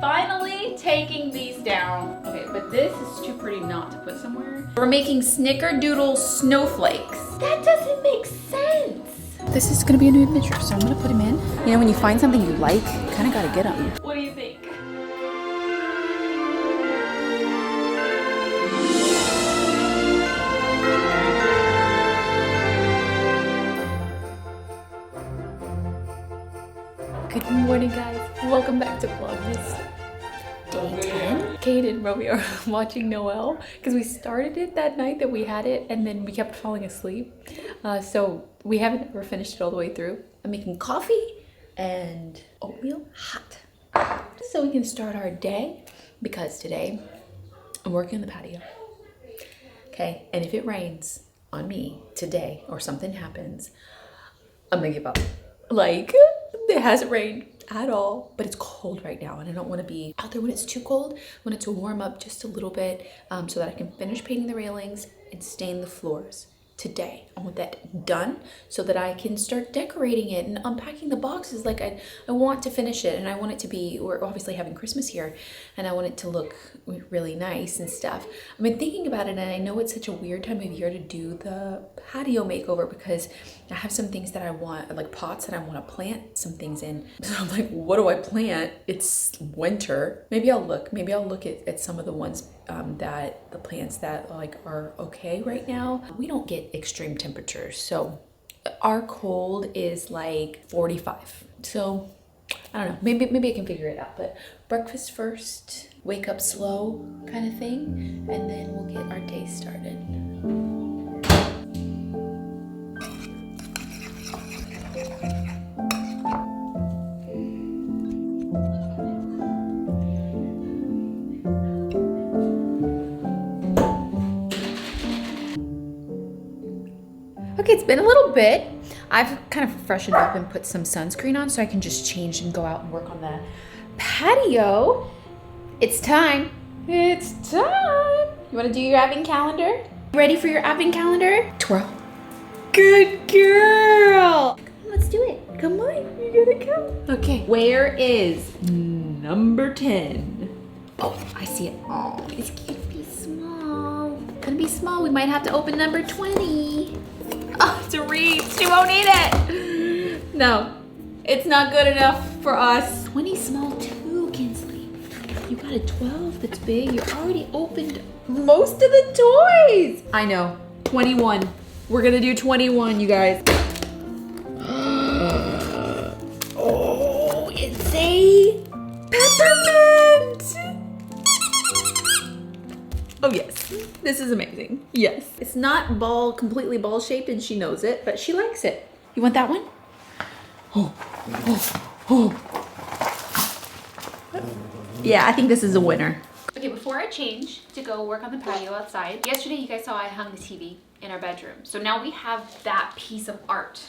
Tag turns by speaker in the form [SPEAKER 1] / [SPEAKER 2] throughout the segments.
[SPEAKER 1] Finally taking these down. Okay, but this is too pretty not to put somewhere. We're making snickerdoodle snowflakes. That doesn't make sense. This is gonna be a new adventure, so I'm gonna put them in. You know, when you find something you like, you kinda gotta get them. What do you think? Good morning, guys. Welcome back to VLOGMAS Day 10. Kate and Romeo are watching Noel because we started it that night that we had it and then we kept falling asleep. So we haven't ever finished it all the way through. I'm making coffee and oatmeal hot so we can start our day because today I'm working on the patio. Okay, and if it rains on me today or something happens, I'm gonna give up. Like, it hasn't rained at all, but it's cold right now and I don't want to be out there when it's too cold. I want it to warm up just a little bit so that I can finish painting the railings and stain the floors today. I want that done so that I can start decorating it and unpacking the boxes. Like I want to finish it and I want it to be, we're obviously having Christmas here and I want it to look really nice and stuff. I've been thinking about it and I know it's such a weird time of year to do the patio makeover because I have some things that I want, like pots that I want to plant some things in. So I'm like, what do I plant? It's winter. Maybe I'll look at some of the ones that the plants that like are okay right now. We don't get extreme temperatures, so our cold is like 45. So I don't know, maybe I can figure it out, but breakfast first, wake up slow kind of thing, and then we'll get our day started. Okay, it's been a little bit. I've kind of freshened up and put some sunscreen on so I can just change and go out and work on the patio. It's time. It's time. You want to do your advent calendar? Ready for your advent calendar? Twirl. Good girl. Come on, let's do it. Come on, you gotta go. Okay, where is number 10? Oh, I see it. Oh, it's gonna be small. Gonna be small. We might have to open number 20. Oh, it's a reed. She won't eat it. No, it's not good enough for us. 20 small too, Kinsley. You got a 12 that's big. You already opened most of the toys. I know. 21. We're gonna do 21, you guys. Oh, it's a peppermint. Oh yes, this is amazing. Yes. It's not completely ball shaped and she knows it, but she likes it. You want that one? Oh. Yeah, I think this is a winner. Okay, before I change to go work on the patio outside, yesterday you guys saw I hung the TV in our bedroom. So now we have that piece of art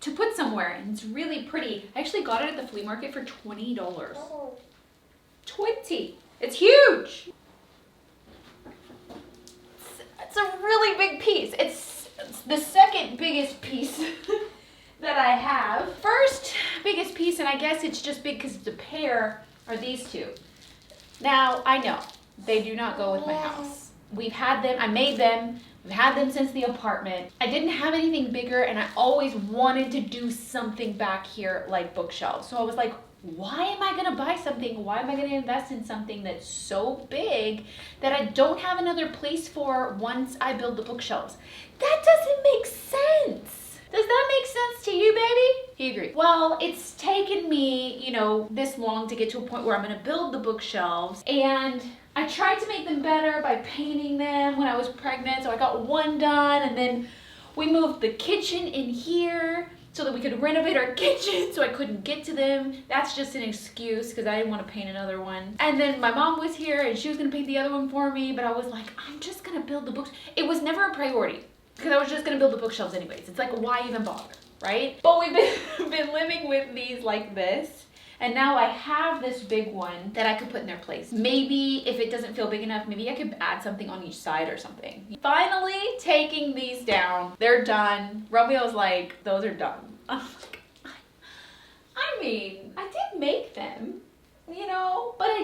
[SPEAKER 1] to put somewhere and it's really pretty. I actually got it at the flea market for $20. 20. It's huge. It's a really big piece. It's the second biggest piece that I have. First biggest piece, and I guess it's just big because it's a pair, are these two. Now, I know, they do not go with my house. We've had them, I made them, we've had them since the apartment. I didn't have anything bigger and I always wanted to do something back here like bookshelves. So I was like, why am I gonna buy something? Why am I gonna invest in something that's so big that I don't have another place for once I build the bookshelves? That doesn't make sense. Does that make sense to you, baby? He agreed. Well, it's taken me, you know, this long to get to a point where I'm gonna build the bookshelves, and I tried to make them better by painting them when I was pregnant, so I got one done, and then we moved the kitchen in here so that we could renovate our kitchen, so I couldn't get to them. That's just an excuse because I didn't want to paint another one. And then my mom was here and she was gonna paint the other one for me, but I was like, I'm just gonna build the books. It was never a priority because I was just gonna build the bookshelves anyways. It's like, why even bother, right? But we've been living with these like this. And now I have this big one that I could put in their place. Maybe if it doesn't feel big enough, maybe I could add something on each side or something. Finally taking these down. They're done. Romeo's like, those are done. I'm like, I mean, I did make them, you know, but I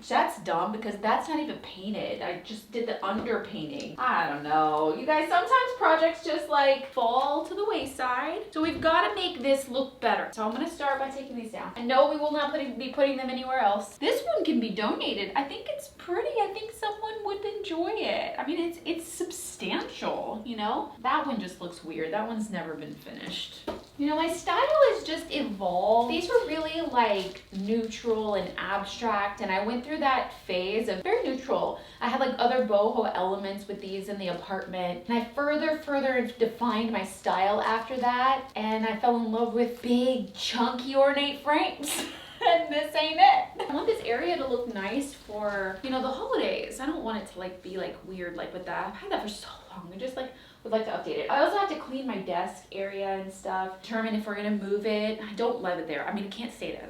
[SPEAKER 1] That's dumb because that's not even painted. I just did the underpainting. I don't know. You guys, sometimes projects just like fall to the wayside. So we've got to make this look better. So I'm going to start by taking these down. And no, we will not be putting them anywhere else. This one can be donated. I think it's pretty. I think someone would enjoy it. I mean, it's substantial, you know? That one just looks weird. That one's never been finished. You know, my style has just evolved. These were really like neutral and abstract, and I went through that phase of very neutral. I had like other boho elements with these in the apartment, and I further defined my style after that, and I fell in love with big, chunky, ornate frames. And this ain't it. I want this area to look nice for, you know, the holidays. I don't want it to like be like weird like with that. I've had that for so long. I just like would like to update it. I also have to clean my desk area and stuff, determine if we're gonna move it. I don't love it there. I mean, it can't stay there.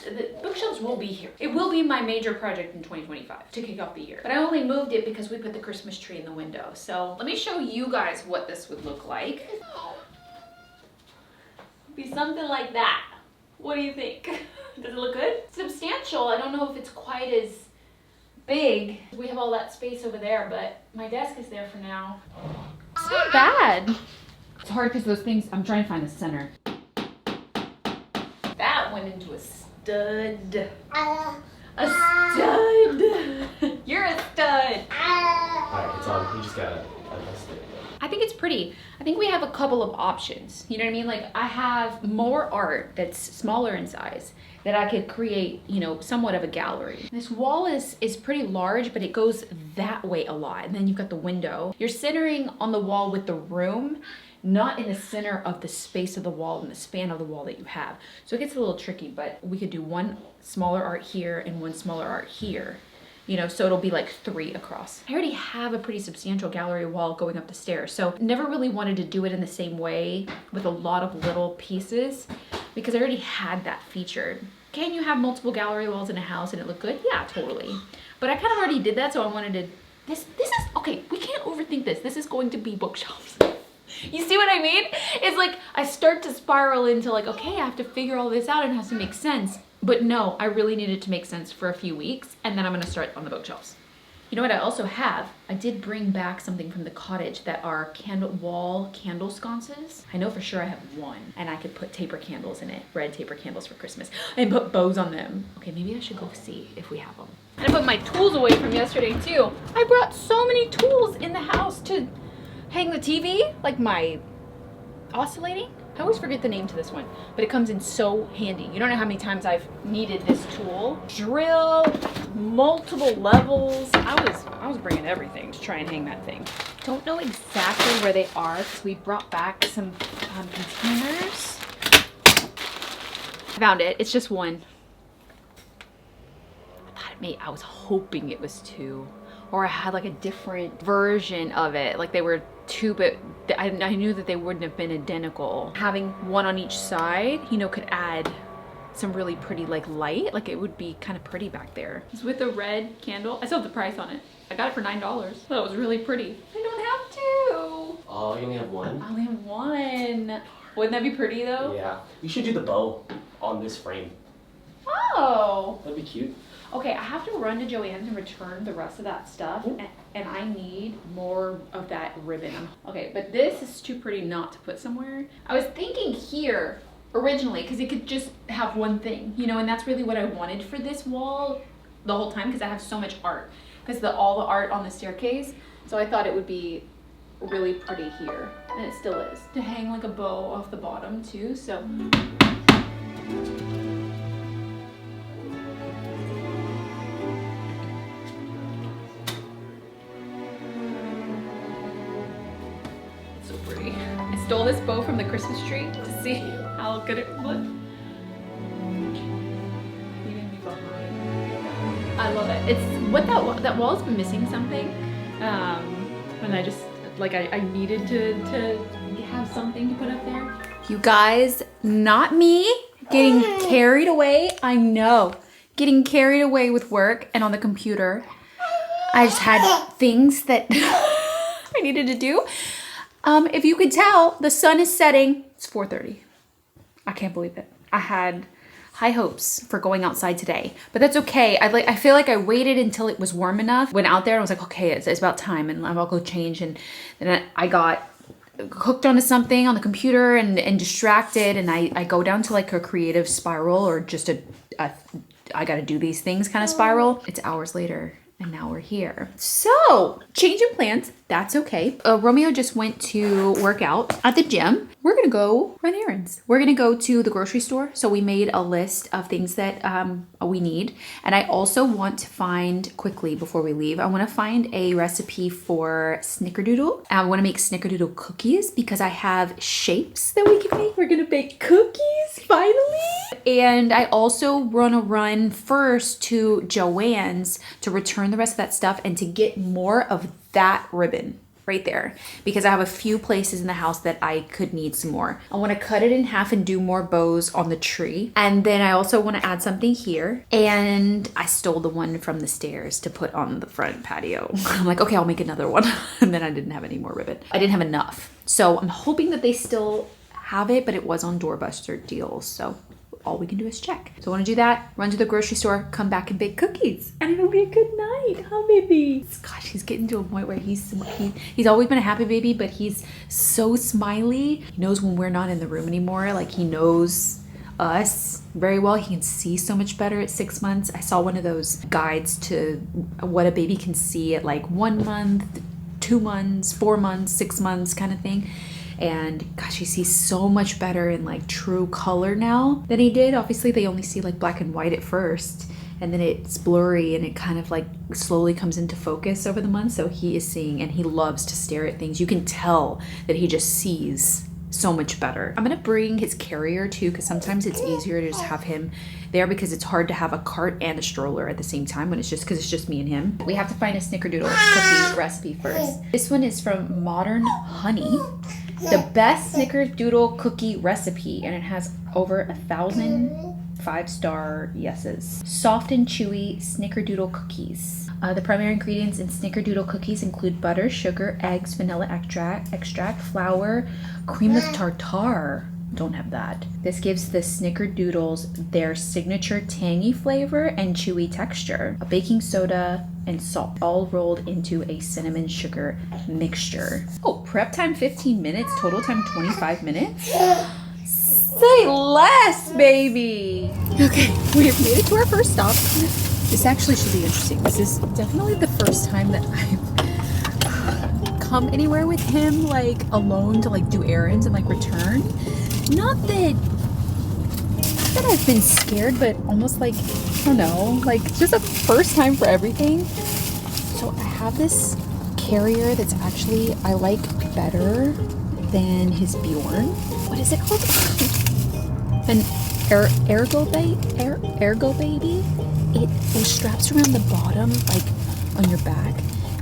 [SPEAKER 1] The bookshelves will be here. It will be my major project in 2025 to kick off the year. But I only moved it because we put the Christmas tree in the window. So let me show you guys what this would look like. It'd be something like that. What do you think? Does it look good? Substantial. I don't know if it's quite as big. We have all that space over there, but my desk is there for now. It's not bad. It's hard because those things, I'm trying to find the center. That went into a stud. A stud. You're a stud.
[SPEAKER 2] Alright, it's on. You just gotta adjust it.
[SPEAKER 1] I think it's pretty. I think we have a couple of options. You know what I mean? Like I have more art that's smaller in size that I could create, you know, somewhat of a gallery. This wall is pretty large, but it goes that way a lot. And then you've got the window. You're centering on the wall with the room, not in the center of the space of the wall and the span of the wall that you have. So it gets a little tricky, but we could do one smaller art here and one smaller art here. You know, so it'll be like 3 across. I already have a pretty substantial gallery wall going up the stairs, so never really wanted to do it in the same way with a lot of little pieces because I already had that featured. Can you have multiple gallery walls in a house and it look good? Yeah, totally. But I kind of already did that, so I wanted to, this is, okay, we can't overthink this. This is going to be bookshelves. You see what I mean? It's like I start to spiral into like, okay, I have to figure all this out and it has to make sense. But no, I really needed to make sense for a few weeks, and then I'm gonna start on the bookshelves. You know what I also have? I did bring back something from the cottage that are wall candle sconces. I know for sure I have one, and I could put taper candles in it, red taper candles for Christmas, and put bows on them. Okay, maybe I should go see if we have them. And I put my tools away from yesterday too. I brought so many tools in the house to hang the TV, like my oscillating. I always forget the name to this one, but it comes in so handy. You don't know how many times I've needed this tool. Drill, multiple levels. I was bringing everything to try and hang that thing. Don't know exactly where they are because we brought back some containers. I found it. It's just one. I was hoping it was 2. Or I had like a different version of it. Like they were 2, but I knew that they wouldn't have been identical. Having one on each side, you know, could add some really pretty like light. Like it would be kind of pretty back there. It's with a red candle. I still have the price on it. I got it for $9. That was really pretty. I don't have 2.
[SPEAKER 2] Oh, you only have one?
[SPEAKER 1] I only have one. Wouldn't that be pretty though?
[SPEAKER 2] Yeah. You should do the bow on this frame.
[SPEAKER 1] Oh.
[SPEAKER 2] That'd be cute.
[SPEAKER 1] Okay, I have to run to Joann's and return the rest of that stuff, and I need more of that ribbon. Okay, but this is too pretty not to put somewhere. I was thinking here originally, because it could just have one thing, you know, and that's really what I wanted for this wall the whole time, because I have so much art, because all the art on the staircase, so I thought it would be really pretty here, and it still is. To hang like a bow off the bottom too, so. I stole this bow from the Christmas tree to see how good it would look. Leaving me behind. I love it. It's what that wall's been missing something, and I just like I needed to have something to put up there. You guys, not me getting carried away. I know, getting carried away with work and on the computer. I just had things that I needed to do. If you could tell, the sun is setting. It's 4:30. I can't believe it. I had high hopes for going outside today, but that's okay. I feel like I waited until it was warm enough, went out there and was like, okay, it's about time, and I'll go change. And then I got hooked onto something on the computer and distracted, and I go down to like a creative spiral, or just a I gotta do these things kind of spiral. It's hours later and now we're here. So, change in plans, that's okay. Romeo just went to work out at the gym. We're gonna go run errands. We're gonna go to the grocery store. So we made a list of things that we need. And I also want to find, quickly before we leave, I wanna find a recipe for snickerdoodle. I wanna make snickerdoodle cookies because I have shapes that we can make. We're gonna bake cookies, finally. And I also wanna run first to Joann's to return the rest of that stuff and to get more of that ribbon right there, because I have a few places in the house that I could need some more. I want to cut it in half and do more bows on the tree. And then I also want to add something here. And I stole the one from the stairs to put on the front patio. I'm like, okay, I'll make another one. And then I didn't have any more ribbon. I didn't have enough. So I'm hoping that they still have it, but it was on Doorbuster deals. So all we can do is check. So I want to do that, run to the grocery store, come back and bake cookies, and it'll be a good night, huh, baby? Gosh, he's getting to a point where he's always been a happy baby, but he's so smiley. He knows when we're not in the room anymore. Like, he knows us very well. He can see so much better at 6 months. I saw one of those guides to what a baby can see at like 1 month, 2 months, 4 months, 6 months kind of thing. And gosh, he sees so much better in like true color now than he did. Obviously they only see like black and white at first, and then it's blurry and it kind of like slowly comes into focus over the months. So he is seeing, and he loves to stare at things. You can tell that he just sees so much better. I'm gonna bring his carrier too, because sometimes it's easier to just have him there, because it's hard to have a cart and a stroller at the same time when it's just me and him. We have to find a snickerdoodle cookie recipe first. This one is from Modern Honey. The best snickerdoodle cookie recipe, and it has over 1,000 5-star yeses. Soft and chewy snickerdoodle cookies. The primary ingredients in snickerdoodle cookies include butter, sugar, eggs, vanilla extract, flour, cream of tartar. Don't have that. This gives the snickerdoodles their signature tangy flavor and chewy texture. A baking soda and salt, all rolled into a cinnamon sugar mixture. Oh, prep time 15 minutes, total time 25 minutes. Say less, baby. Okay, we have made it to our first stop. This actually should be interesting. This is definitely the first time that I've come anywhere with him, like alone, to like do errands and like return. Not that I've been scared, but almost like, I don't know, like just a first time for everything. So I have this carrier that's actually, I like better than his Bjorn. What is it called? An Ergo Baby. It straps around the bottom, like on your back,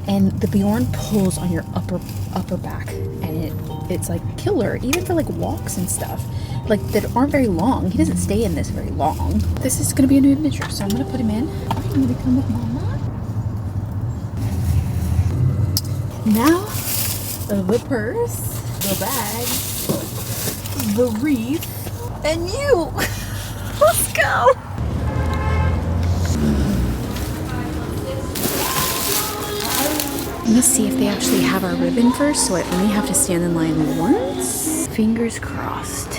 [SPEAKER 1] and the Bjorn pulls on your upper back, and it's like killer, even for like walks and stuff, like that aren't very long. He doesn't stay in this very long. This is gonna be a new adventure, so I'm gonna put him in. I'm gonna come with Mama. Now, the purse, the bag, the wreath, and you. Let's go. Let's see if they actually have our ribbon first, so I only have to stand in line once. Fingers crossed.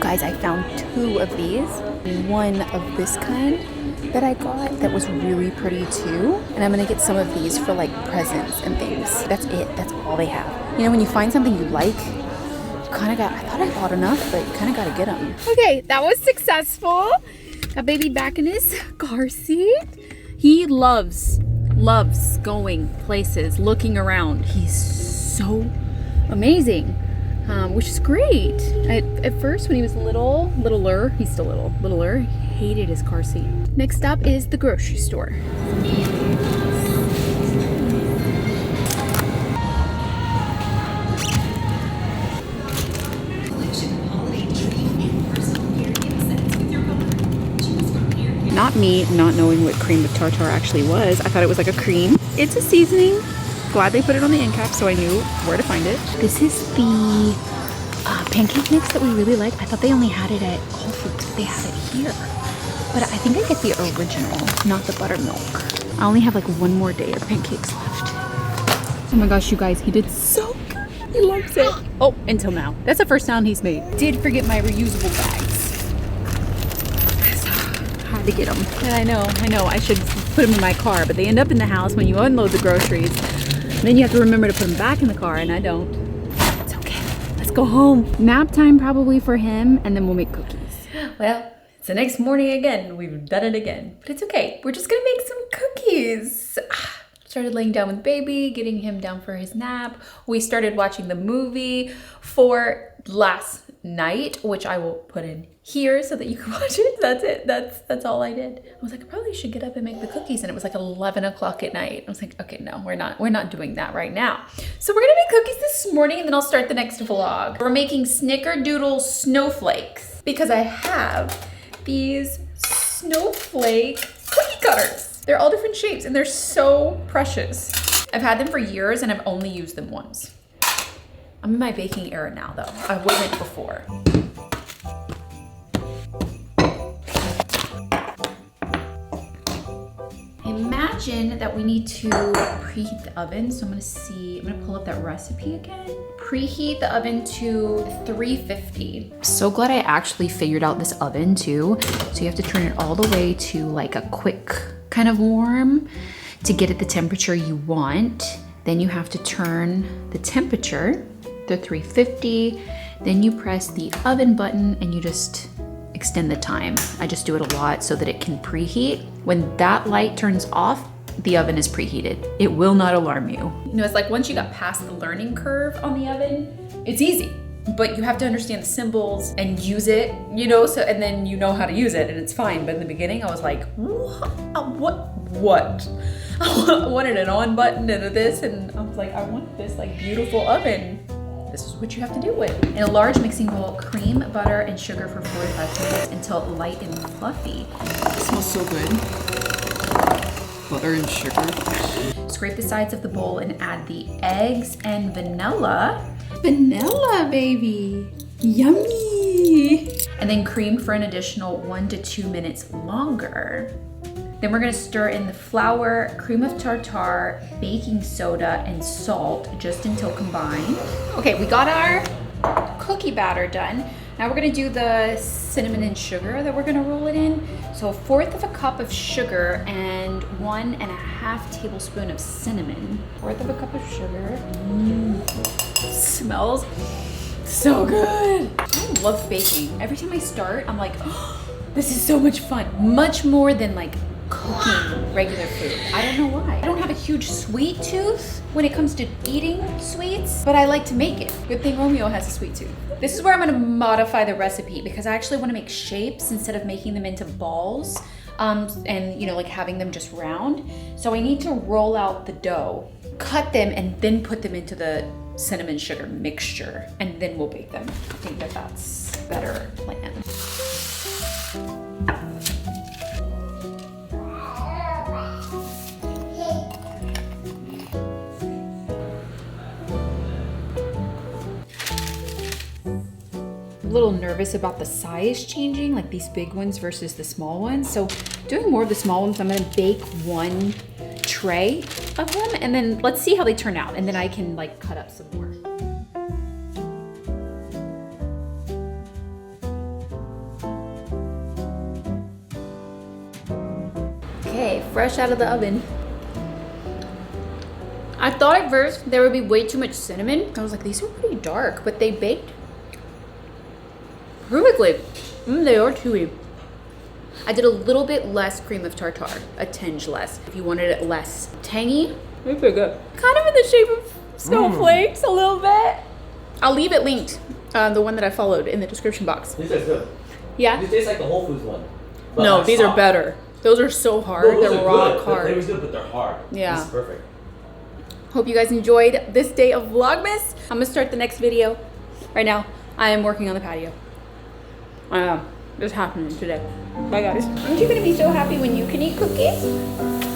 [SPEAKER 1] Guys, I found 2 of these. One of this kind that I got that was really pretty too. And I'm gonna get some of these for like presents and things. That's it, that's all they have. You know, when you find something you like, I thought I bought enough, but you kind of got to get them. Okay, that was successful. Got baby back in his car seat. He loves going places, looking around. He's so amazing, which is great. At first, when he was littler, he's still littler, he hated his car seat. Next up is the grocery store. Not me not knowing what cream of tartar actually was. I thought it was like a cream. It's a seasoning Glad they put it on the end cap so I knew where to find it. This is the pancake mix that we really like. I thought they only had it at Whole Foods, but they have it here. But I think I get the original, not the buttermilk. I only have like one more day of pancakes left. Oh my gosh, you guys, he did so good. He loves it. Oh, until now. That's the first sound he's made. Did forget my reusable bags. Had to get them. And I know, I should put them in my car, but they end up in the house when you unload the groceries. And then you have to remember to put them back in the car, and I don't. It's okay. Let's go home. Nap time probably for him, and then we'll make cookies. Well, it's the next morning again. We've done it again, but it's okay. We're just gonna make some cookies. Started laying down with baby, getting him down for his nap. We started watching the movie for last night, which I will put in here so that you can watch it. That's it. That's all I did. I was like, I probably should get up and make the cookies, and it was like 11 o'clock at night. I was like, okay, no, we're not doing that right now. So we're gonna make cookies this morning, and then I'll start the next vlog. We're making snickerdoodle snowflakes because I have these snowflake cookie cutters. They're all different shapes and they're so precious. I've had them for years and I've only used them once. I'm in my baking era now though. I wasn't before. Imagine that we need to preheat the oven. So I'm gonna pull up that recipe again. Preheat the oven to 350. So glad I actually figured out this oven too. So you have to turn it all the way to like a quick kind of warm to get it the temperature you want. Then you have to turn the temperature to 350. Then you press the oven button and you just extend the time. I just do it a lot so that it can preheat. When that light turns off, the oven is preheated. It will not alarm you. You know, it's like once you got past the learning curve on the oven, it's easy. But you have to understand the symbols and use it, you know, so, and then you know how to use it and it's fine. But in the beginning I was like, what? I wanted an on button and a this, and I was like, I want this like beautiful oven. This is what you have to do with. In a large mixing bowl, cream, butter, and sugar for 45 minutes until light and fluffy.
[SPEAKER 3] It smells so good. Butter and sugar.
[SPEAKER 1] Scrape the sides of the bowl and add the eggs and vanilla. Vanilla, baby. Yummy. And then cream for an additional 1 to 2 minutes longer. Then we're gonna stir in the flour, cream of tartar, baking soda, and salt just until combined. Okay, we got our cookie batter done. Now we're gonna do the cinnamon and sugar that we're gonna roll it in. So 1/4 of a cup of sugar and 1.5 tablespoons of cinnamon. 1/4 of a cup of sugar. Smells so good. I love baking. Every time I start, I'm like, oh, this is so much fun. Much more than like cooking regular food. I don't know why. I don't have a huge sweet tooth when it comes to eating sweets, but I like to make it. Good thing Romeo has a sweet tooth. This is where I'm gonna modify the recipe because I actually wanna make shapes instead of making them into balls and you know, like having them just round. So I need to roll out the dough, cut them, and then put them into the cinnamon sugar mixture, and then we'll bake them. I think that that's a better plan. A little nervous about the size changing, like these big ones versus the small ones. So doing more of the small ones, I'm gonna bake one tray of them and then let's see how they turn out. And then I can like cut up some more. Okay, fresh out of the oven. I thought at first there would be way too much cinnamon. I was like, these are pretty dark, but they baked perfectly. They are chewy. I did a little bit less cream of tartar, a tinge less. If you wanted it less tangy, they're pretty good. Kind of in the shape of snowflakes a little bit. I'll leave it linked, the one that I followed in the description box.
[SPEAKER 2] These are good.
[SPEAKER 1] Yeah?
[SPEAKER 2] These taste like the Whole Foods one.
[SPEAKER 1] No, these are better. Those are so hard.
[SPEAKER 2] No, those
[SPEAKER 1] they're
[SPEAKER 2] are
[SPEAKER 1] rock
[SPEAKER 2] good.
[SPEAKER 1] hard.
[SPEAKER 2] The flavor's good, but they're hard.
[SPEAKER 1] Yeah.
[SPEAKER 2] This is perfect.
[SPEAKER 1] Hope you guys enjoyed this day of Vlogmas. I'm gonna start the next video. Right now, I am working on the patio. I know, it's happening today. Bye guys. Aren't you gonna be so happy when you can eat cookies?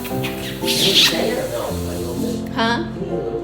[SPEAKER 2] Can you say it or no? Like a little bit?
[SPEAKER 3] Huh?
[SPEAKER 2] The